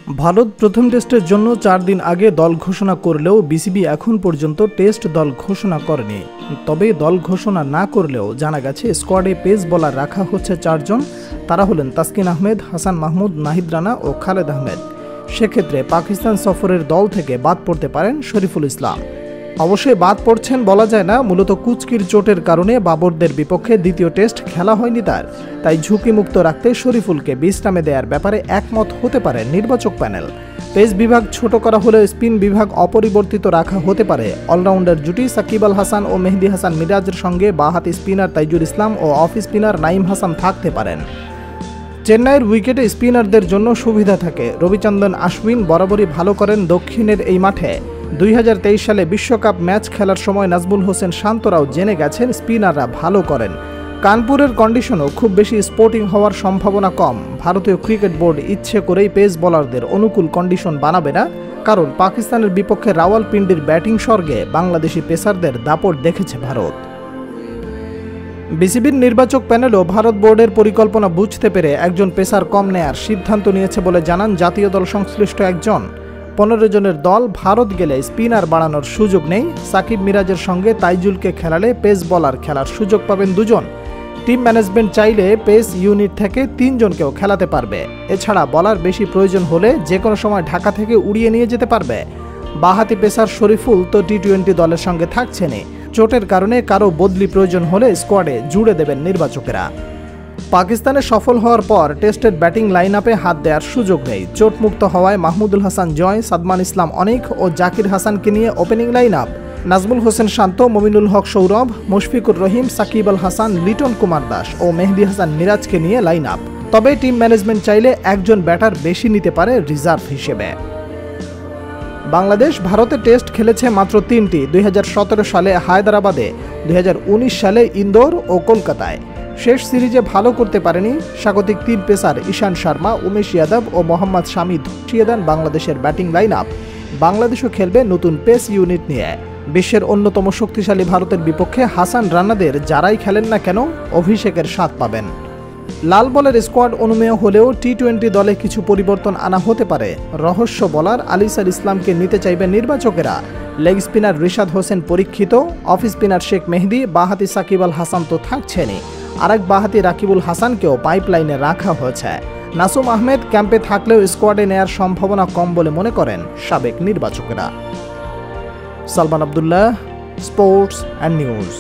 ভারত প্রথম টেস্টের জন্য 4 দিন আগে দল ঘোষণা করলেও বিসিবি এখন পর্যন্ত টেস্ট দল ঘোষণা করেনি। তবে দল ঘোষণা না করলেও জানা গেছে স্কোয়াডে পেস বোলার রাখা হচ্ছে 4 জন। তারা হলেন তাসকিন আহমেদ, হাসান মাহমুদ, নাহিদ রানা ও খালেদ আহমেদ। সেক্ষেত্রে পাকিস্তান সফরের দল থেকে বাদ পড়তে পারেন শরীফুল ইসলাম। অবশ্যই বাদ পড়ছেন বলা যায় না, মূলত কুচকির চোটের কারণে বাবরদের বিপক্ষে দ্বিতীয় টেস্ট খেলা হয়নি তার। তাই ঝুঁকিমুক্ত রাখতে শরীফুলকে বিশ্রামে দেওয়ার ব্যাপারে একমত হতে পারে নির্বাচক প্যানেল। পেস বিভাগ ছোট করা হলেও স্পিন বিভাগ অপরিবর্তিত রাখা হতে পারে। অলরাউন্ডার জুটি সাকিব আল হাসান ও মেহেদী হাসান মিরাজের সঙ্গে বাঁহাতি স্পিনার তাইজুল ইসলাম ও অফ স্পিনার নাঈম হাসান থাকতে পারেন। চেন্নাইয়ের উইকেটে স্পিনারদের জন্য সুবিধা থাকে। রবিচন্দ্রন আশ্বিন বরাবরই ভালো করেন দক্ষিণের এই মাঠে। 2023 সালে বিশ্বকাপ ম্যাচ খেলার সময় নাজমুল হোসেন শান্তরাও জেনে গেছেন স্পিনাররা ভালো করেন। কানপুরের কন্ডিশনও খুব বেশি স্পোর্টিং হওয়ার সম্ভাবনা কম। ভারতীয় ক্রিকেট বোর্ড ইচ্ছে করেই পেস বোলারদের অনুকূল কন্ডিশন বানাবে না, কারণ পাকিস্তানের বিপক্ষে রাওয়ালপিন্ডির ব্যাটিং স্বর্গে বাংলাদেশি পেসারদের দাপট দেখেছে ভারত। বিসিবির নির্বাচক প্যানেলও ভারত বোর্ডের পরিকল্পনা বুঝতে পেরে একজন পেসার কম নেয়ার সিদ্ধান্ত নিয়েছে বলে জানান জাতীয় দল সংশ্লিষ্ট একজন। 15 জনের দল ভারত গেলে স্পিনার বাড়ানোর সুযোগ নেই। সাকিব মিরাজের সঙ্গে তাইজুলকে খেলালে পেস বোলার খেলার সুযোগ পাবেন 2 জন। টিম ম্যানেজমেন্ট চাইলে পেস ইউনিট থেকে 3 জনকেও খেলাতে পারবে। এছাড়া বলার বেশি প্রয়োজন হলে যে কোনো সময় ঢাকা থেকে উড়িয়ে নিয়ে যেতে পারবে। বাঁহাতি পেসার শরীফুল তো টি-20 দলের সঙ্গে থাকছেনই। চোটের কারণে কারো বদলি প্রয়োজন হলে স্কোয়াডে জুড়ে দেবেন নির্বাচকেরা। পাকিস্তানে সফল হওয়ার পর টেস্টের ব্যাটিং লাইন আপে হাত দেওয়ার সুযোগ নেই। চোটমুক্ত হওয়ায় মাহমুদুল হাসান জয়, সাদমান ইসলাম অনিক ও জাকির হাসানকে নিয়ে opening line up. Najmul Hossain Shanto, Mominul Haque Sourav, Mushfiqur Rahim, Shakib Al Hasan, Liton Kumar Das ও মেহেদী হাসান মিরাজকে নিয়ে লাইন আপ। তবে টিম ম্যানেজমেন্ট চাইলে একজন ব্যাটার বেশি নিতে পারে রিজার্ভ হিসেবে। বাংলাদেশ ভারতে টেস্ট খেলেছে মাত্র 3টি। 2017 সালে হায়দ্রাবাদে, 2019 সালে ইন্দোর ও কলকাতায়। শেষ সিরিজে ভালো করতে পারেনি স্বাগতিক 3 পেসার ঈশান শর্মা, উমেশ যাদব ও মোহাম্মদ শামি ধসিয়ে দেন বাংলাদেশের ব্যাটিং লাইন আপ। বাংলাদেশও খেলবে নতুন পেস ইউনিট নিয়ে। বিশ্বের অন্যতম শক্তিশালী ভারতের বিপক্ষে হাসান রানাদের যারাই খেলেন না কেন অভিষেকের স্বাদ পাবেন। লাল বলের স্কোয়াড অনুমেয় হলেও টি-20 দলে কিছু পরিবর্তন আনা হতে পারে। রহস্য বলার আলিসার ইসলামকে নিতে চাইবেন নির্বাচকেরা। লেগ স্পিনার রিশাদ হোসেন পরীক্ষিত, অফ স্পিনার শেখ মেহেদী, বাঁহাতি সাকিব আল হাসান তো থাকছেনই। আরেক বাঁহাতি রাকিবুল হাসানকেও পাইপলাইনে রাখা হয়েছে। নাসুম আহমেদ ক্যাম্পে থাকলেও স্কোয়াডে নেয়ার সম্ভাবনা কম বলে মনে করেন সাবেক নির্বাচকেরা। Salman Abdullah, sports and news.